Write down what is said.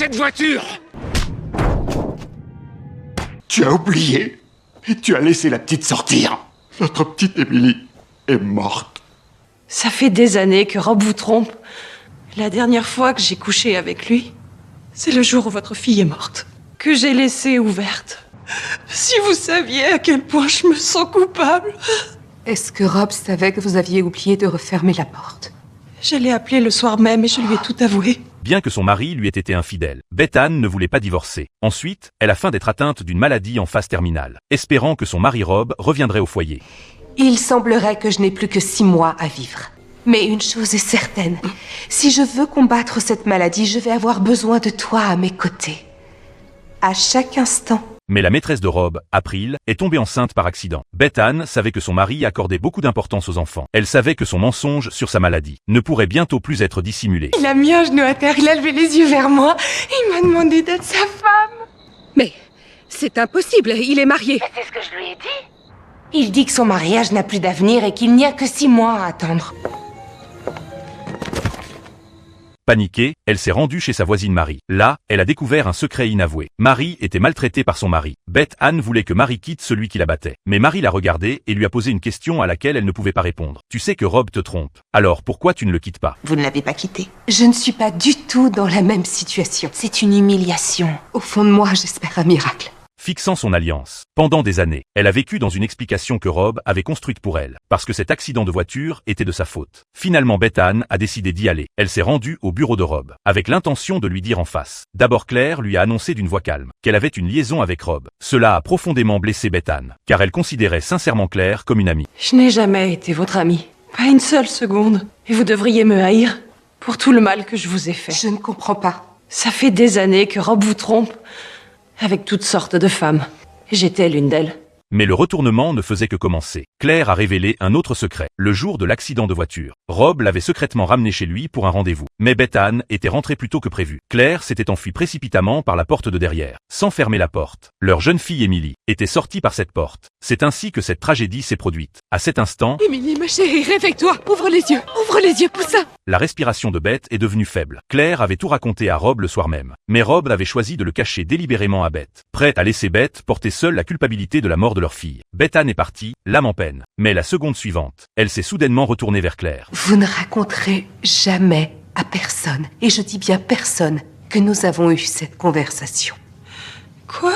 cette voiture! Tu as oublié. Et tu as laissé la petite sortir. Notre petite Émilie est morte. Ça fait des années que Rob vous trompe. La dernière fois que j'ai couché avec lui, c'est le jour où votre fille est morte. Que j'ai laissée ouverte. Si vous saviez à quel point je me sens coupable. Est-ce que Rob savait que vous aviez oublié de refermer la porte? Je l'ai appelé le soir même et je lui ai tout avoué. Bien que son mari lui ait été infidèle, Beth-Anne ne voulait pas divorcer. Ensuite, elle a faim d'être atteinte d'une maladie en phase terminale, espérant que son mari Rob reviendrait au foyer. Il semblerait que je n'ai plus que 6 mois à vivre. Mais une chose est certaine, si je veux combattre cette maladie, je vais avoir besoin de toi à mes côtés. À chaque instant. Mais la maîtresse de Rob, April, est tombée enceinte par accident. Beth-Anne savait que son mari accordait beaucoup d'importance aux enfants. Elle savait que son mensonge sur sa maladie ne pourrait bientôt plus être dissimulé. Il a mis un genou à terre, il a levé les yeux vers moi. Il m'a demandé d'être sa femme. Mais c'est impossible, il est marié. C'est ce que je lui ai dit. Il dit que son mariage n'a plus d'avenir et qu'il n'y a que 6 mois à attendre. Paniquée, elle s'est rendue chez sa voisine Marie. Là, elle a découvert un secret inavoué. Marie était maltraitée par son mari. Beth-Anne voulait que Marie quitte celui qui la battait. Mais Marie l'a regardée et lui a posé une question à laquelle elle ne pouvait pas répondre. Tu sais que Rob te trompe. Alors pourquoi tu ne le quittes pas? Vous ne l'avez pas quitté. Je ne suis pas du tout dans la même situation. C'est une humiliation. Au fond de moi, j'espère un miracle. Fixant son alliance. Pendant des années, elle a vécu dans une explication que Rob avait construite pour elle, parce que cet accident de voiture était de sa faute. Finalement, Beth-Anne a décidé d'y aller. Elle s'est rendue au bureau de Rob, avec l'intention de lui dire en face. D'abord, Claire lui a annoncé d'une voix calme qu'elle avait une liaison avec Rob. Cela a profondément blessé Beth-Anne, car elle considérait sincèrement Claire comme une amie. Je n'ai jamais été votre amie. Pas une seule seconde. Et vous devriez me haïr pour tout le mal que je vous ai fait. Je ne comprends pas. Ça fait des années que Rob vous trompe avec toutes sortes de femmes. J'étais l'une d'elles. Mais le retournement ne faisait que commencer. Claire a révélé un autre secret. Le jour de l'accident de voiture, Rob l'avait secrètement ramené chez lui pour un rendez-vous. Mais Beth-Anne était rentrée plus tôt que prévu. Claire s'était enfuie précipitamment par la porte de derrière, sans fermer la porte. Leur jeune fille Émilie était sortie par cette porte. C'est ainsi que cette tragédie s'est produite. À cet instant, Émilie, ma chérie, réveille-toi. Ouvre les yeux, Poussin. la respiration de Beth est devenue faible. Claire avait tout raconté à Rob le soir même. Mais Rob avait choisi de le cacher délibérément à Beth, prête à laisser Beth porter seule la culpabilité de la mort de leur fille. Beth-Anne est partie, l'âme en peine. Mais la seconde suivante, elle s'est soudainement retournée vers Claire. Vous ne raconterez jamais à personne, et je dis bien personne, que nous avons eu cette conversation. Quoi ?